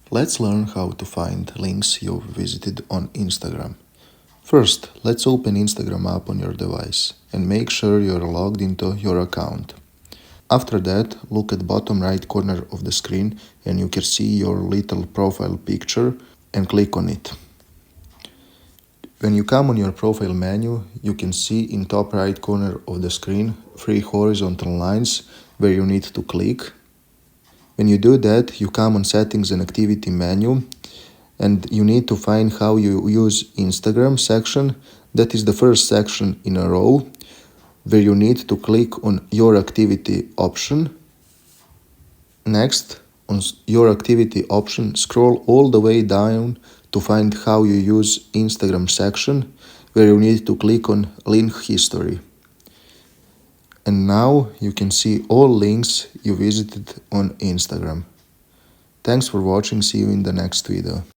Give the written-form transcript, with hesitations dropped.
Let's learn how to find links you've visited on Instagram. First, let's open Instagram app on your device and make sure you're logged into your account. After that, look at bottom right corner of the screen and you can see your little profile picture and click on it. When you come on your profile menu, you can see in top right corner of the screen 3 horizontal lines where you need to click. When you do that, you come on Settings and Activity menu and you need to find how you use Instagram section. That is the first section in a row where you need to click on Your Activity option. Next, on Your Activity option, scroll all the way down to find how you use Instagram section where you need to click on Link History. And now you can see all links you visited on Instagram. Thanks for watching, see you in the next video.